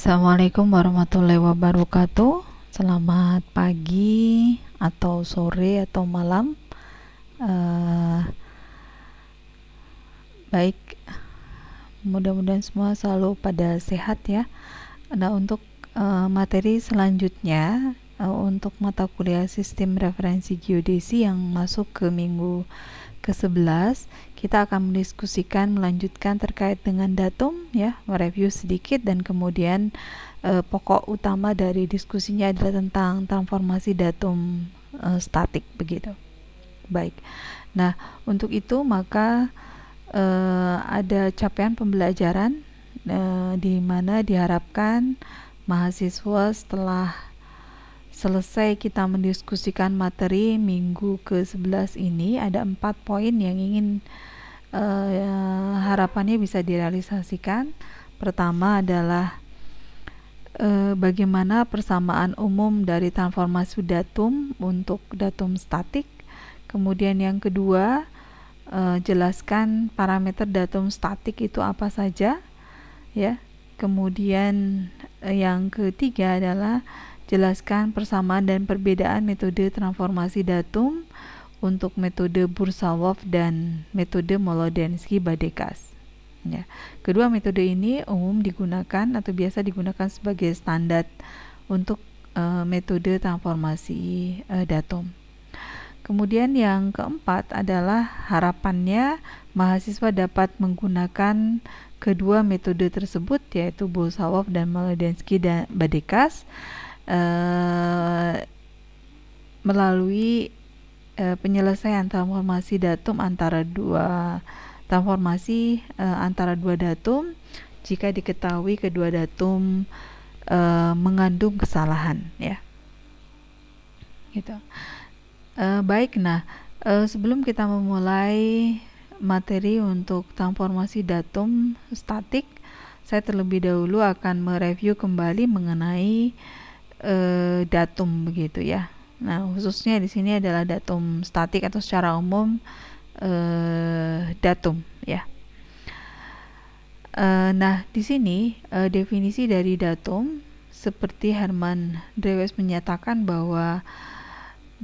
Assalamualaikum warahmatullahi wabarakatuh. Selamat pagi atau sore atau malam. Eh, Baik, mudah-mudahan semua selalu pada sehat ya. Nah, untuk materi selanjutnya, untuk mata kuliah Sistem Referensi Geodesi yang masuk ke minggu ke-11, kita akan mendiskusikan melanjutkan terkait dengan datum ya, mereview sedikit, dan kemudian pokok utama dari diskusinya adalah tentang transformasi datum statik begitu. Baik. Nah, untuk itu maka ada capaian pembelajaran di mana diharapkan mahasiswa setelah selesai kita mendiskusikan materi minggu ke-11 ini, ada 4 poin yang ingin harapannya bisa direalisasikan. Pertama adalah bagaimana persamaan umum dari transformasi datum untuk datum statik. Kemudian yang kedua, jelaskan parameter datum statik itu apa saja ya. Kemudian yang ketiga adalah jelaskan persamaan dan perbedaan metode transformasi datum untuk metode Bursawov dan metode Molodensky-Badekas. Ya. Kedua metode ini umum digunakan atau biasa digunakan sebagai standar untuk metode transformasi datum. Kemudian yang keempat adalah harapannya mahasiswa dapat menggunakan kedua metode tersebut, yaitu Bursawov dan Molodensky-Badekas melalui penyelesaian transformasi datum antara dua datum jika diketahui kedua datum mengandung kesalahan ya. Gitu. Baik, nah sebelum kita memulai materi untuk transformasi datum statik, saya terlebih dahulu akan mereview kembali mengenai datum begitu ya. Nah, khususnya di sini adalah datum statik atau secara umum datum ya. Nah, di sini definisi dari datum seperti Herman Drewes menyatakan bahwa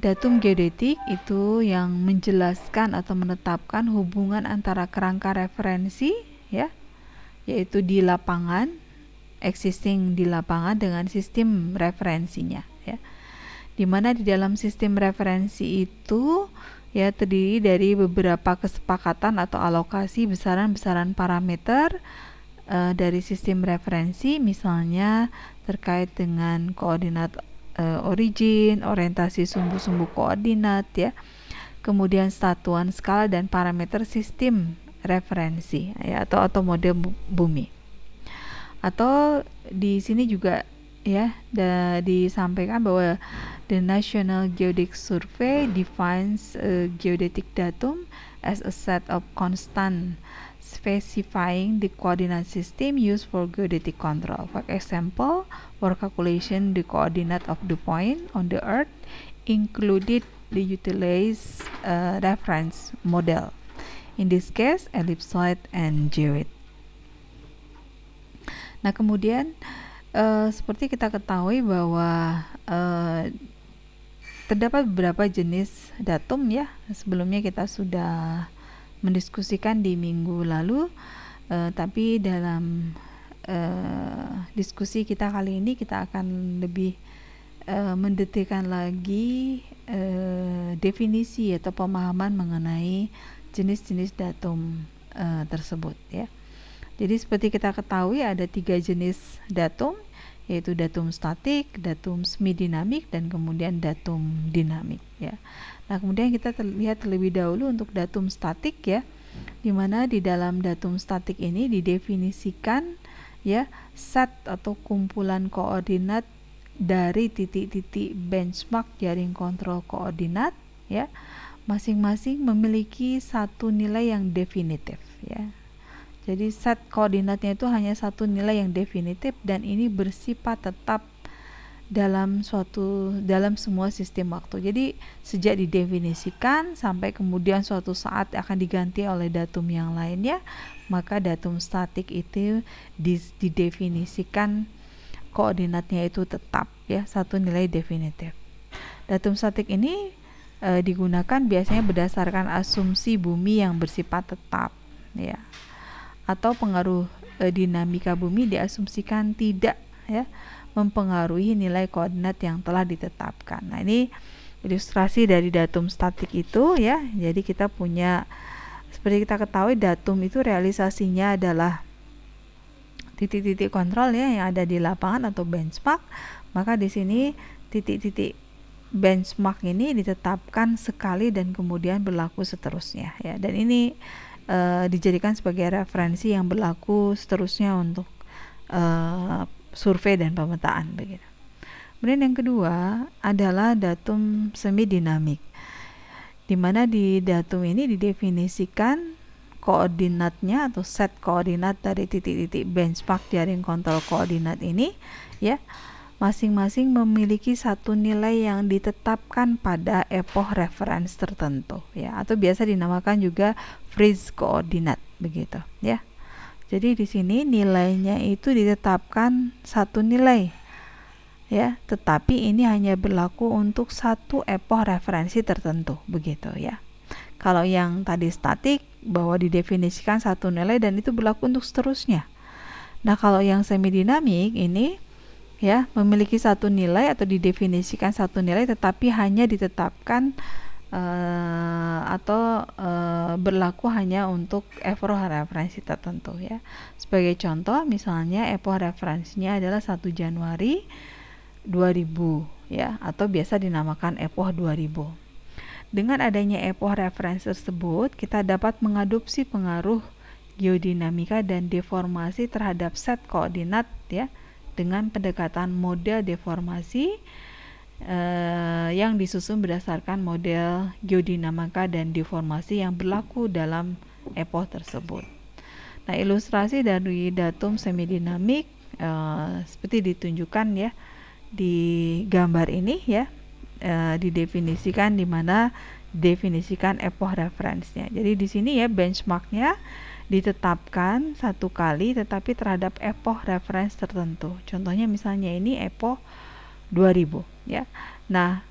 datum geodetik itu yang menjelaskan atau menetapkan hubungan antara kerangka referensi ya, yaitu di lapangan, existing di lapangan, dengan sistem referensinya ya. Di mana di dalam sistem referensi itu ya terdiri dari beberapa kesepakatan atau alokasi besaran-besaran parameter dari sistem referensi, misalnya terkait dengan koordinat origin, orientasi sumbu-sumbu koordinat ya, kemudian satuan skala dan parameter sistem referensi ya, atau model bumi. Atau di sini juga ya disampaikan bahwa the National Geodetic Survey defines a geodetic datum as a set of constant specifying the coordinate system used for geodetic control. For example, for calculation the coordinate of the point on the earth included the utilized reference model, in this case ellipsoid and geoid. Nah, kemudian seperti kita ketahui bahwa terdapat beberapa jenis datum ya. Sebelumnya kita sudah mendiskusikan di minggu lalu, tapi dalam diskusi kita kali ini kita akan lebih mendetailkan lagi definisi atau pemahaman mengenai jenis-jenis datum tersebut ya. Jadi seperti kita ketahui ada 3 jenis datum, yaitu datum statik, datum semi-dinamik, dan kemudian datum dinamik ya. Nah, kemudian kita lihat terlebih dahulu untuk datum statik ya, di mana di dalam datum statik ini didefinisikan ya set atau kumpulan koordinat dari titik-titik benchmark jaring kontrol koordinat ya, masing-masing memiliki satu nilai yang definitif ya. Jadi set koordinatnya itu hanya satu nilai yang definitif, dan ini bersifat tetap dalam semua sistem waktu. Jadi sejak didefinisikan sampai kemudian suatu saat akan diganti oleh datum yang lainnya, maka datum statik itu didefinisikan koordinatnya itu tetap ya, satu nilai definitif. Datum statik ini digunakan biasanya berdasarkan asumsi bumi yang bersifat tetap ya, atau pengaruh dinamika bumi diasumsikan tidak ya mempengaruhi nilai koordinat yang telah ditetapkan. Nah, ini ilustrasi dari datum statik itu ya. Jadi kita punya, seperti kita ketahui, datum itu realisasinya adalah titik-titik kontrol ya yang ada di lapangan atau benchmark. Maka di sini titik-titik benchmark ini ditetapkan sekali dan kemudian berlaku seterusnya ya. Dan ini dijadikan sebagai referensi yang berlaku seterusnya untuk survei dan pemetaan begitu. Kemudian yang kedua adalah datum semi dinamik, di mana di datum ini didefinisikan koordinatnya atau set koordinat dari titik-titik benchmark jaring kontrol koordinat ini ya, masing-masing memiliki satu nilai yang ditetapkan pada epoch reference tertentu ya, atau biasa dinamakan juga freeze koordinat begitu ya. Jadi di sini nilainya itu ditetapkan satu nilai ya, tetapi ini hanya berlaku untuk satu epoch referensi tertentu begitu ya. Kalau yang tadi statik bahwa didefinisikan satu nilai dan itu berlaku untuk seterusnya. Nah, kalau yang semi dinamik ini ya memiliki satu nilai atau didefinisikan satu nilai tetapi hanya ditetapkan berlaku hanya untuk epoch referensi tertentu ya. Sebagai contoh misalnya epoch referensinya adalah 1 Januari 2000 ya, atau biasa dinamakan epoch 2000. Dengan adanya epoch referensi tersebut, kita dapat mengadopsi pengaruh geodinamika dan deformasi terhadap set koordinat ya, dengan pendekatan model deformasi yang disusun berdasarkan model geodinamika dan deformasi yang berlaku dalam epoch tersebut. Nah, ilustrasi dari datum semi dinamik seperti ditunjukkan ya di gambar ini ya, didefinisikan, di mana definisikan epoch reference-nya. Jadi di sini ya benchmark-nya ditetapkan satu kali tetapi terhadap epoch reference tertentu. Contohnya misalnya ini epoch 2000 ya. Nah,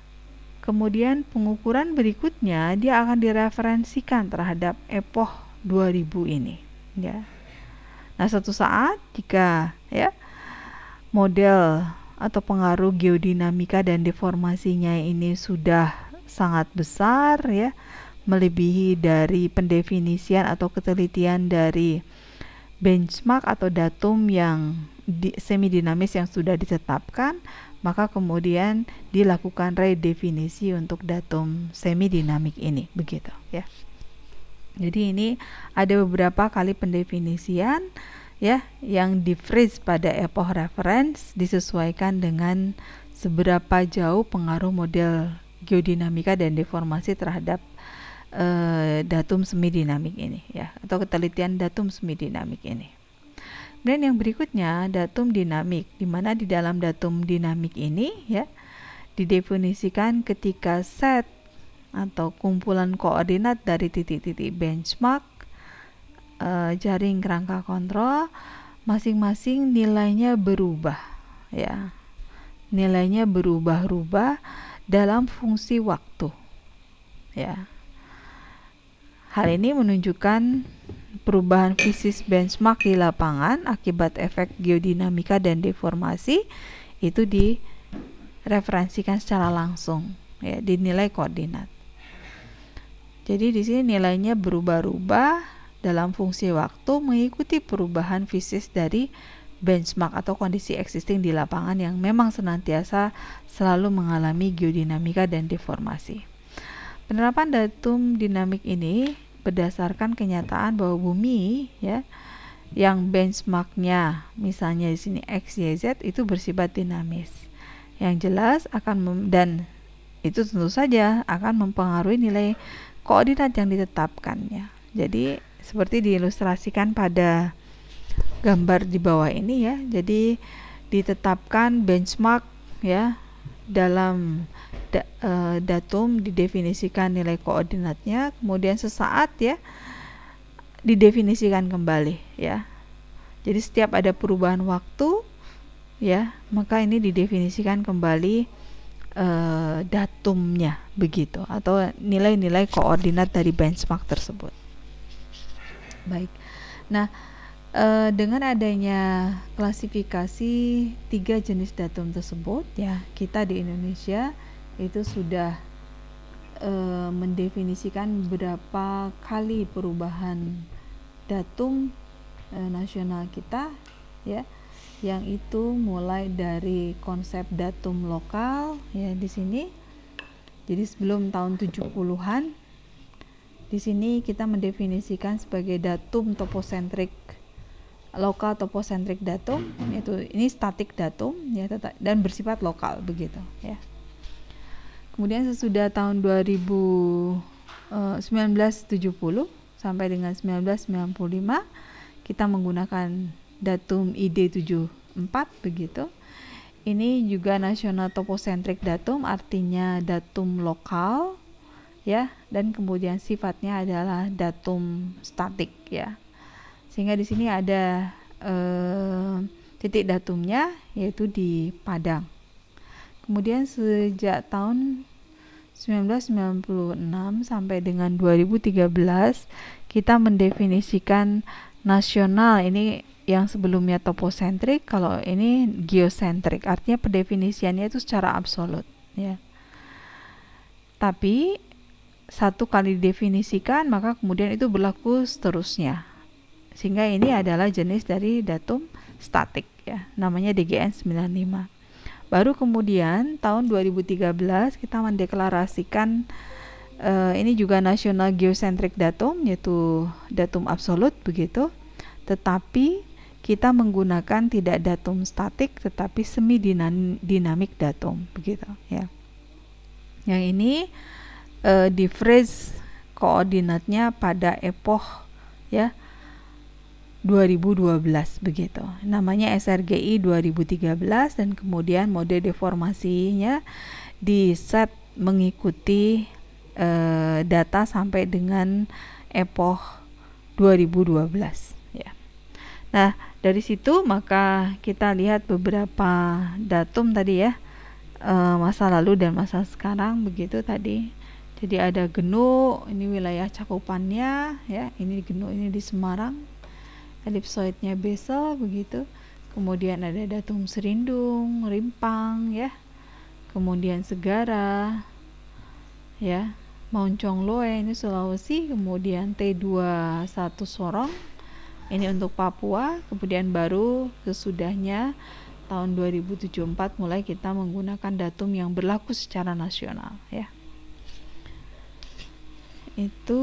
kemudian pengukuran berikutnya dia akan direferensikan terhadap epoch 2000 ini ya. Nah, suatu saat jika ya model atau pengaruh geodinamika dan deformasinya ini sudah sangat besar ya, melebihi dari pendefinisian atau ketelitian dari benchmark atau datum yang semi dinamis yang sudah ditetapkan, maka kemudian dilakukan redefinisi untuk datum semi dinamik ini begitu ya. Jadi ini ada beberapa kali pendefinisian ya yang di-freeze pada epoch reference disesuaikan dengan seberapa jauh pengaruh model geodinamika dan deformasi terhadap datum semi dinamik ini ya, atau ketelitian datum semi dinamik ini. Dan yang berikutnya datum dinamik, di mana di dalam datum dinamik ini ya didefinisikan ketika set atau kumpulan koordinat dari titik-titik benchmark jaring kerangka kontrol masing-masing nilainya berubah ya. Nilainya berubah-ubah dalam fungsi waktu ya. Hal ini menunjukkan perubahan fisis benchmark di lapangan akibat efek geodinamika dan deformasi itu direferensikan secara langsung ya di nilai koordinat. Jadi di sini nilainya berubah-ubah dalam fungsi waktu mengikuti perubahan fisis dari benchmark atau kondisi existing di lapangan yang memang senantiasa selalu mengalami geodinamika dan deformasi. Penerapan datum dinamik ini berdasarkan kenyataan bahwa bumi ya yang benchmarknya misalnya di sini X, Y, Z itu bersifat dinamis. Yang jelas akan dan itu tentu saja akan mempengaruhi nilai koordinat yang ditetapkannya. Jadi seperti diilustrasikan pada gambar di bawah ini ya. Jadi ditetapkan benchmark ya dalam datum, didefinisikan nilai koordinatnya, kemudian sesaat ya didefinisikan kembali ya. Jadi setiap ada perubahan waktu ya, maka ini didefinisikan kembali datumnya begitu, atau nilai-nilai koordinat dari benchmark tersebut. Baik. Nah, dengan adanya klasifikasi 3 jenis datum tersebut, ya, kita di Indonesia itu sudah mendefinisikan berapa kali perubahan datum nasional kita, ya, yang itu mulai dari konsep datum lokal, ya, di sini. Jadi sebelum tahun 70-an di sini kita mendefinisikan sebagai datum toposentrik, lokal toposentrik datum, yaitu ini statik datum, ya, dan bersifat lokal begitu, ya. Kemudian sesudah tahun 1970 sampai dengan 1995 kita menggunakan datum ID74 begitu. Ini juga nasional toposentrik datum, artinya datum lokal, ya, dan kemudian sifatnya adalah datum statik, ya. Sehingga di sini ada titik datumnya yaitu di Padang. Kemudian sejak tahun 1996 sampai dengan 2013 kita mendefinisikan nasional, ini yang sebelumnya toposentrik, kalau ini geosentrik, artinya pendefinisiannya itu secara absolut, ya. Tapi satu kali didefinisikan maka kemudian itu berlaku seterusnya, sehingga ini adalah jenis dari datum statik, ya, namanya DGN 95. Baru kemudian tahun 2013 kita mendeklarasikan ini juga nasional geosentrik datum, yaitu datum absolut begitu, tetapi kita menggunakan tidak datum statik tetapi semi dinamik datum begitu, ya. Yang ini di phrase koordinatnya pada epoch, ya, 2012 begitu. Namanya SRGI 2013 dan kemudian mode deformasinya di set mengikuti data sampai dengan epoch 2012, ya. Nah, dari situ maka kita lihat beberapa datum tadi, ya, masa lalu dan masa sekarang begitu tadi. Jadi ada Genu, ini wilayah cakupannya, ya, ini Genu, ini di Semarang. Elipsoidnya Basel begitu. Kemudian ada datum Serindung, Rimpang, ya. Kemudian Segara, ya. Moncong Loe ini Sulawesi, kemudian T21 Sorong ini untuk Papua, kemudian baru sesudahnya tahun 2074 mulai kita menggunakan datum yang berlaku secara nasional, ya. Itu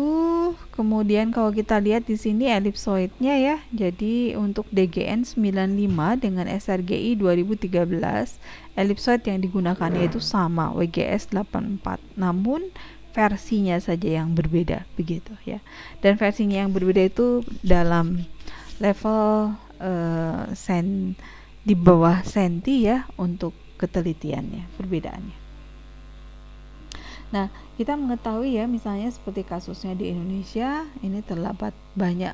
kemudian kalau kita lihat di sini elipsoidnya, ya. Jadi untuk DGN 95 dengan SRGI 2013, elipsoid yang digunakannya itu sama, WGS 84. Namun versinya saja yang berbeda begitu, ya. Dan versinya yang berbeda itu dalam level di bawah senti, ya, untuk ketelitiannya, perbedaannya. Nah, kita mengetahui, ya, misalnya seperti kasusnya di Indonesia, ini terdapat banyak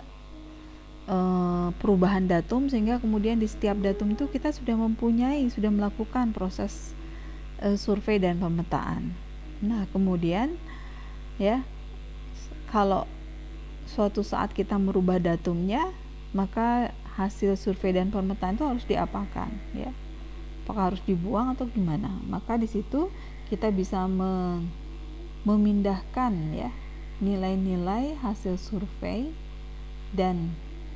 perubahan datum, sehingga kemudian di setiap datum itu kita sudah melakukan proses survei dan pemetaan. Nah, kemudian, ya, kalau suatu saat kita merubah datumnya, maka hasil survei dan pemetaan itu harus diapakan, ya? Apakah harus dibuang atau gimana? Maka di situ kita bisa memindahkan, ya, nilai-nilai hasil survei dan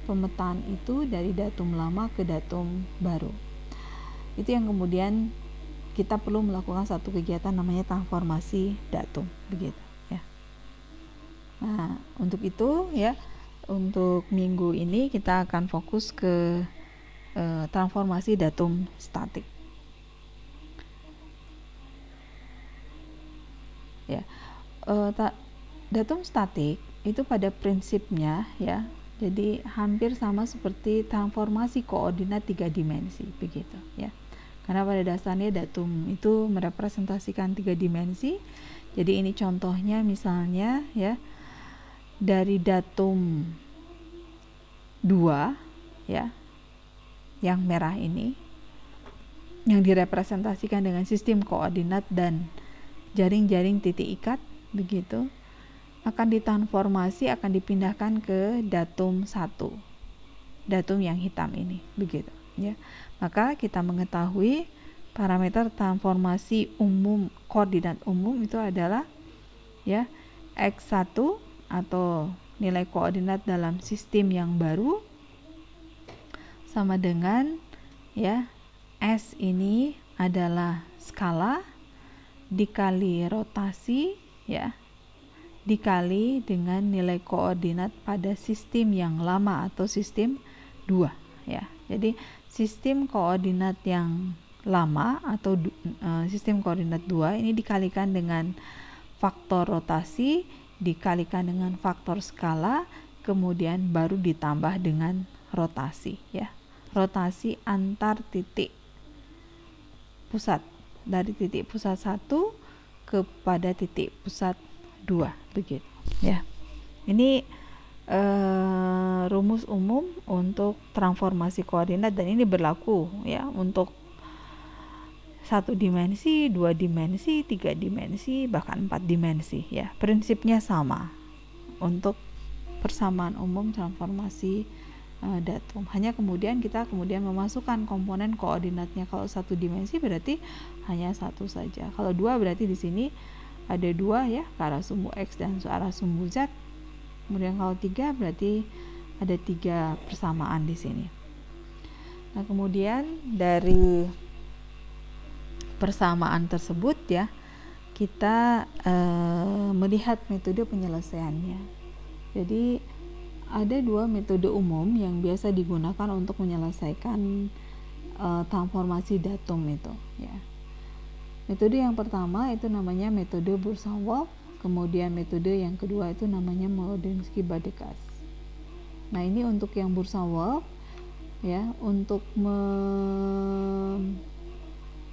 pemetaan itu dari datum lama ke datum baru. Itu yang kemudian kita perlu melakukan satu kegiatan namanya transformasi datum begitu, ya. Nah, untuk itu, ya, untuk minggu ini kita akan fokus ke transformasi datum statik, ya. Datum statik itu pada prinsipnya, ya, jadi hampir sama seperti transformasi koordinat 3 dimensi begitu, ya. Karena pada dasarnya datum itu merepresentasikan 3 dimensi. Jadi ini contohnya misalnya, ya, dari datum 2, ya, yang merah ini, yang direpresentasikan dengan sistem koordinat dan jaring-jaring titik ikat begitu, akan ditransformasi, akan dipindahkan ke datum 1, datum yang hitam ini begitu ya. Maka kita mengetahui parameter transformasi umum, koordinat umum itu adalah ya X1 atau nilai koordinat dalam sistem yang baru sama dengan ya S ini adalah skala dikali rotasi ya, dikali dengan nilai koordinat pada sistem yang lama atau sistem 2 ya. Jadi sistem koordinat yang lama atau sistem koordinat 2 ini dikalikan dengan faktor rotasi, dikalikan dengan faktor skala, kemudian baru ditambah dengan rotasi ya. Rotasi antar titik pusat, dari titik pusat 1 kepada titik pusat 2 begitu ya. Ini rumus umum untuk transformasi koordinat, dan ini berlaku ya untuk 1 dimensi, 2 dimensi, 3 dimensi, bahkan 4 dimensi ya. Prinsipnya sama untuk persamaan umum transformasi datum. Hanya kemudian kita memasukkan komponen koordinatnya. Kalau 1 dimensi berarti hanya 1 saja. Kalau 2 berarti di sini ada 2 ya, ke arah sumbu X dan ke arah sumbu Z. Kemudian kalau 3 berarti ada 3 persamaan di sini. Nah, kemudian dari persamaan tersebut ya, kita melihat metode penyelesaiannya. Jadi ada 2 metode umum yang biasa digunakan untuk menyelesaikan transformasi datum itu ya. Metode yang pertama itu namanya metode Bursa-Wolff, kemudian metode yang kedua itu namanya Mlodzinski-Badakas. Nah, ini untuk yang Bursa-Wolff ya, untuk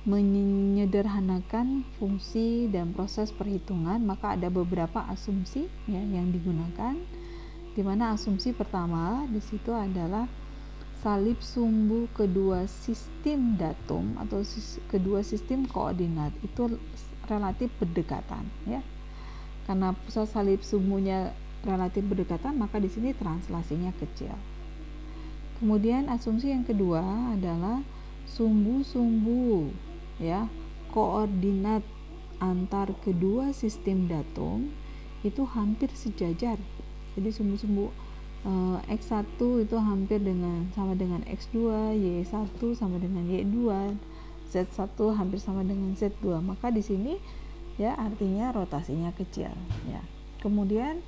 menyederhanakan fungsi dan proses perhitungan, maka ada beberapa asumsi ya yang digunakan, di mana asumsi pertama di situ adalah salib sumbu kedua sistem datum atau kedua sistem koordinat itu relatif berdekatan ya. Karena pusat salib sumbunya relatif berdekatan, maka di sini translasinya kecil. Kemudian asumsi yang kedua adalah sumbu-sumbu ya koordinat antar kedua sistem datum itu hampir sejajar. Jadi sumbu-sumbu X1 itu hampir sama dengan X2, Y1 sama dengan Y2, Z1 hampir sama dengan Z2. Maka di sini ya artinya rotasinya kecil ya. Kemudian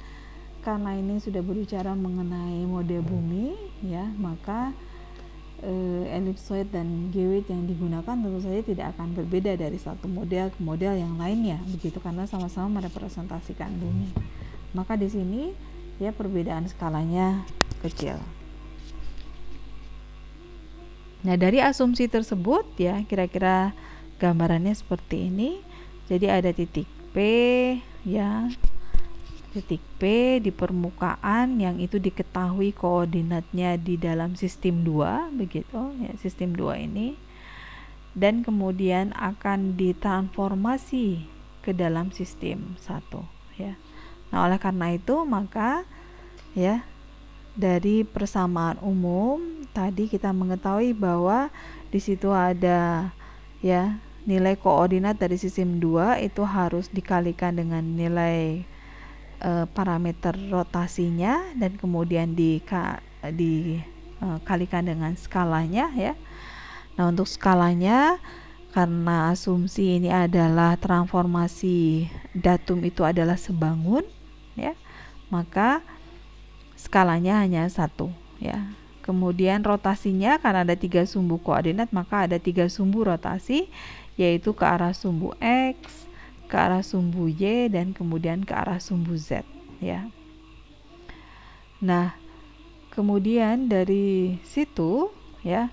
karena ini sudah berbicara mengenai model bumi ya, maka elipsoid dan geoid yang digunakan tentu saja tidak akan berbeda dari satu model ke model yang lainnya begitu, karena sama-sama merepresentasikan bumi. Maka di sini ya perbedaan skalanya kecil. Nah, dari asumsi tersebut ya kira-kira gambarannya seperti ini. Jadi ada titik P ya, titik P di permukaan yang itu diketahui koordinatnya di dalam sistem 2 begitu ya, sistem 2 ini, dan kemudian akan ditransformasi ke dalam sistem 1 ya. Nah, oleh karena itu maka ya dari persamaan umum tadi kita mengetahui bahwa di situ ada ya nilai koordinat dari sistem 2 itu harus dikalikan dengan nilai parameter rotasinya dan kemudian dikalikan dengan skalanya ya. Nah, untuk skalanya karena asumsi ini adalah transformasi datum itu adalah sebangun ya, maka skalanya hanya 1 ya. Kemudian rotasinya karena ada 3 sumbu koordinat, maka ada 3 sumbu rotasi, yaitu ke arah sumbu X, ke arah sumbu Y, dan kemudian ke arah sumbu Z ya. Nah, kemudian dari situ ya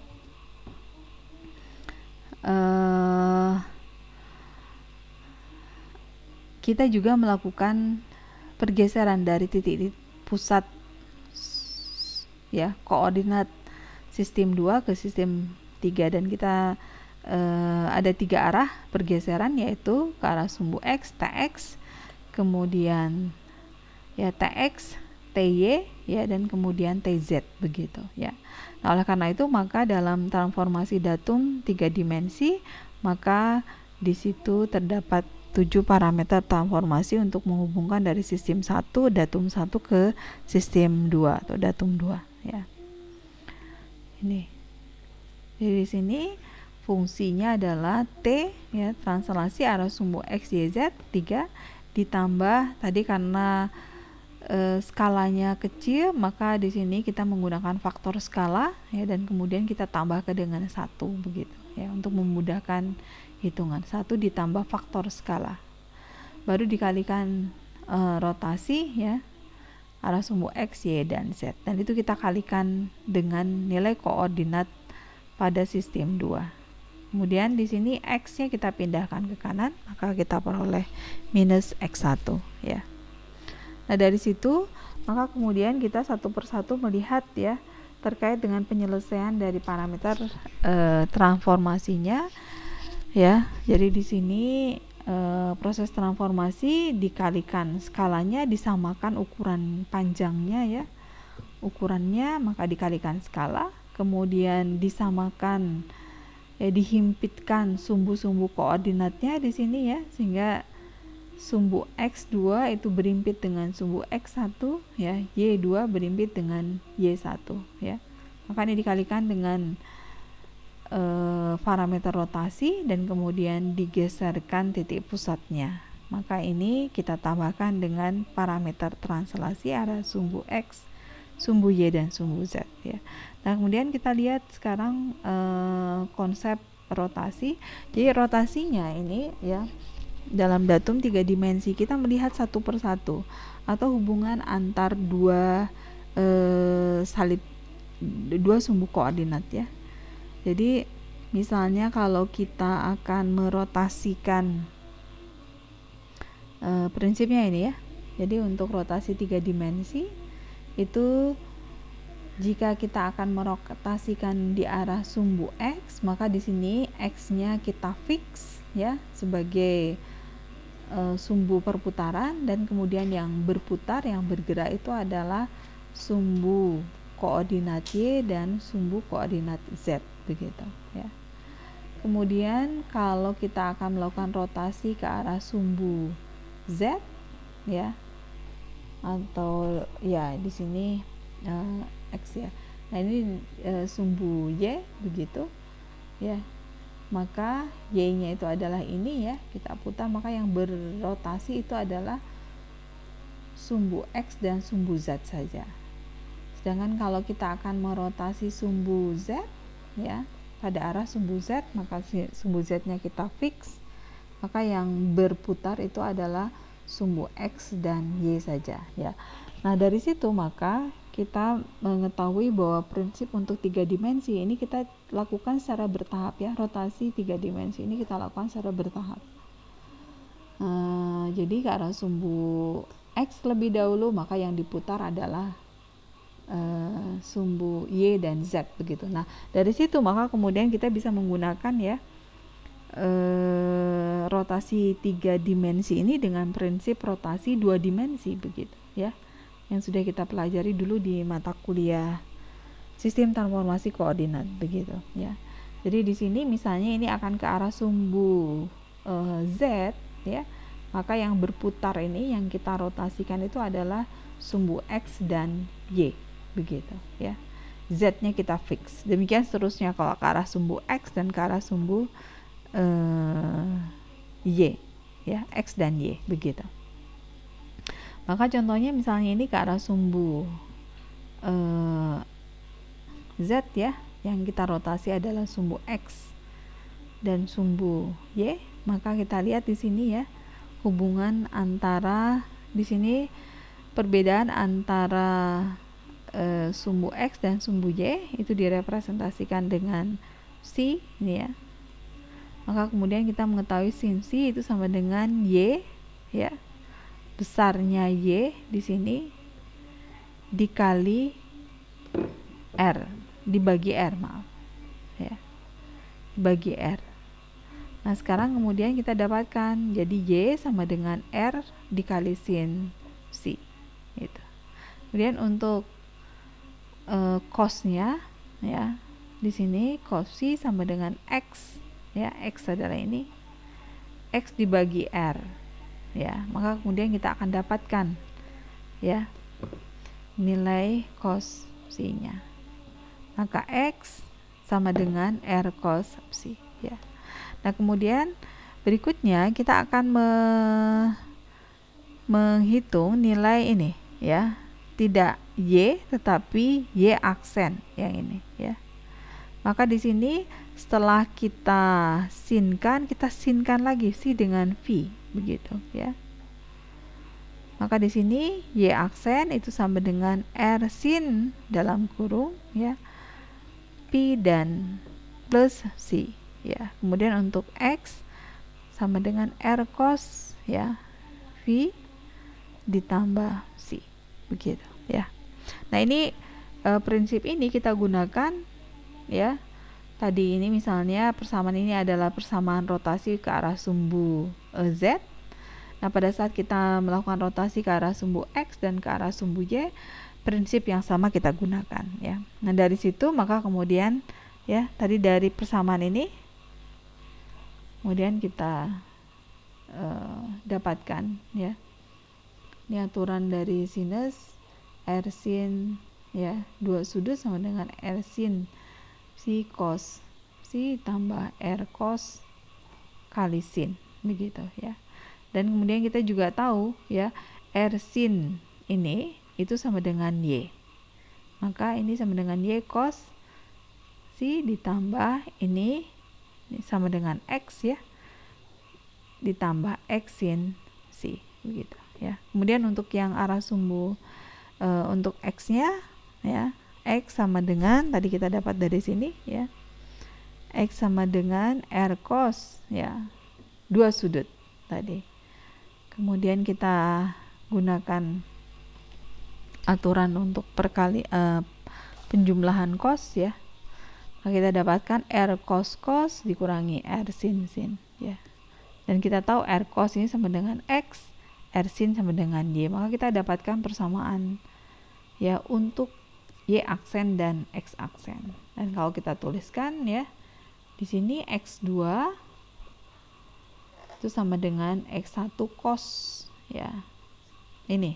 kita juga melakukan pergeseran dari titik pusat ya koordinat sistem 2 ke sistem 3, dan kita ada 3 arah pergeseran, yaitu ke arah sumbu X, TX, kemudian ya TX, TY ya, dan kemudian TZ begitu ya. Nah, oleh karena itu maka dalam transformasi datum 3 dimensi, maka di situ terdapat 7 parameter transformasi untuk menghubungkan dari sistem 1, datum 1 ke sistem 2 atau datum 2 ya. Ini. Jadi di sini fungsinya adalah T ya, translasi arah sumbu X, Y, Z 3 ditambah tadi karena skalanya kecil, maka di sini kita menggunakan faktor skala ya, dan kemudian kita tambah ke dengan 1 begitu ya, untuk memudahkan hitungan. 1 ditambah faktor skala, baru dikalikan rotasi ya, arah sumbu X, Y, dan Z, dan itu kita kalikan dengan nilai koordinat pada sistem 2. Kemudian di sini X-nya kita pindahkan ke kanan, maka kita peroleh minus X1 ya. Nah, dari situ maka kemudian kita satu persatu melihat ya terkait dengan penyelesaian dari parameter transformasinya ya. Jadi di sini proses transformasi dikalikan skalanya, disamakan ukuran panjangnya ya, ukurannya, maka dikalikan skala, kemudian disamakan dihimpitkan sumbu-sumbu koordinatnya di sini ya, sehingga sumbu X2 itu berimpit dengan sumbu X1 ya, Y2 berimpit dengan Y1 ya. Maka ini dikalikan dengan parameter rotasi dan kemudian digeserkan titik pusatnya. Maka ini kita tambahkan dengan parameter translasi arah sumbu X, sumbu Y, dan sumbu Z ya. Nah, kemudian kita lihat sekarang konsep rotasi. Jadi rotasinya ini ya, dalam datum 3 dimensi kita melihat satu persatu atau hubungan antar dua sumbu koordinat ya. Jadi misalnya kalau kita akan merotasikan prinsipnya ini ya. Jadi untuk rotasi 3 dimensi itu, jika kita akan merotasikan di arah sumbu X, maka di sini X-nya kita fix ya sebagai sumbu perputaran, dan kemudian yang berputar, yang bergerak itu adalah sumbu koordinat Y dan sumbu koordinat Z begitu ya. Kemudian kalau kita akan melakukan rotasi ke arah sumbu Z ya, atau ya di sini X ya. Nah, ini sumbu Y begitu ya. Maka Y-nya itu adalah ini ya, kita putar, maka yang berrotasi itu adalah sumbu X dan sumbu Z saja. Sedangkan kalau kita akan merotasi sumbu Z ya, pada arah sumbu Z, maka sumbu Z-nya kita fix, maka yang berputar itu adalah sumbu X dan Y saja ya. Nah, dari situ maka kita mengetahui bahwa prinsip untuk 3 dimensi ini kita lakukan secara bertahap ya. Rotasi 3 dimensi ini kita lakukan secara bertahap. Jadi ke arah sumbu X lebih dahulu, maka yang diputar adalah sumbu Y dan Z begitu. Nah, dari situ maka kemudian kita bisa menggunakan ya rotasi 3 dimensi ini dengan prinsip rotasi 2 dimensi begitu ya, yang sudah kita pelajari dulu di mata kuliah sistem transformasi koordinat begitu ya. Jadi di sini misalnya ini akan ke arah sumbu Z ya, maka yang berputar ini yang kita rotasikan itu adalah sumbu X dan Y begitu ya. Z-nya kita fix. Demikian seterusnya kalau ke arah sumbu X dan ke arah sumbu Y ya, X dan Y begitu. Maka contohnya misalnya ini ke arah sumbu Z ya, yang kita rotasi adalah sumbu X dan sumbu Y, maka kita lihat di sini ya, hubungan antara di sini perbedaan antara sumbu X dan sumbu Y itu direpresentasikan dengan C ini ya. Maka kemudian kita mengetahui sin C itu sama dengan Y ya, besarnya Y di sini dikali R, dibagi R, maaf ya, dibagi R Nah, sekarang kemudian kita dapatkan jadi Y sama dengan R dikali sin psi gitu. Kemudian untuk cosnya ya, di sini cos psi sama dengan X ya, X adalah ini X dibagi R ya, maka kemudian kita akan dapatkan ya nilai cos psi nya, maka X sama dengan R cos psi ya. Nah, kemudian berikutnya kita akan menghitung nilai ini ya, tidak Y tetapi Y aksen yang ini ya. Maka di sini setelah kita sinkan lagi si dengan V begitu ya. Maka di sini Y aksen itu sama dengan R sin dalam kurung ya, Pi dan plus C ya. Kemudian untuk X sama dengan R cos ya, V ditambah C begitu ya. Nah, ini prinsip ini kita gunakan ya. Tadi ini misalnya persamaan ini adalah persamaan rotasi ke arah sumbu Z. Nah, pada saat kita melakukan rotasi ke arah sumbu X dan ke arah sumbu Y, prinsip yang sama kita gunakan ya. Nah, dari situ maka kemudian ya, tadi dari persamaan ini kemudian kita dapatkan ya. Ini aturan dari sinus R sin ya, dua sudut sama dengan R sin psi cos psi tambah R cos kali sin begitu ya. Dan kemudian kita juga tahu ya, R sin ini itu sama dengan Y, maka ini sama dengan Y cos psi ditambah ini sama dengan X ya, ditambah X sin psi begitu ya. Kemudian untuk yang arah sumbu untuk X nya ya, X sama dengan tadi kita dapat dari sini ya, X sama dengan R cos ya, dua sudut tadi. Kemudian kita gunakan aturan untuk penjumlahan cos ya, maka kita dapatkan R cos cos dikurangi R sin sin ya. Dan kita tahu R cos ini sama dengan X, R sin sama dengan Y, maka kita dapatkan persamaan ya untuk Y aksen dan X aksen. Dan kalau kita tuliskan ya, di sini X2 itu sama dengan X1 cos ya. Ini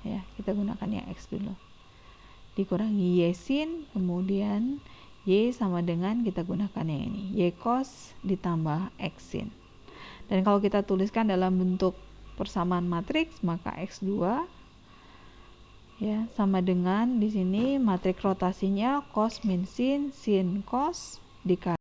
ya, kita gunakan yang X dulu. Dikurangi Y sin, kemudian Y sama dengan kita gunakan yang ini, Y cos ditambah X sin. Dan kalau kita tuliskan dalam bentuk persamaan matriks, maka X2 ya sama dengan di sini matriks rotasinya cos min sin cos dikali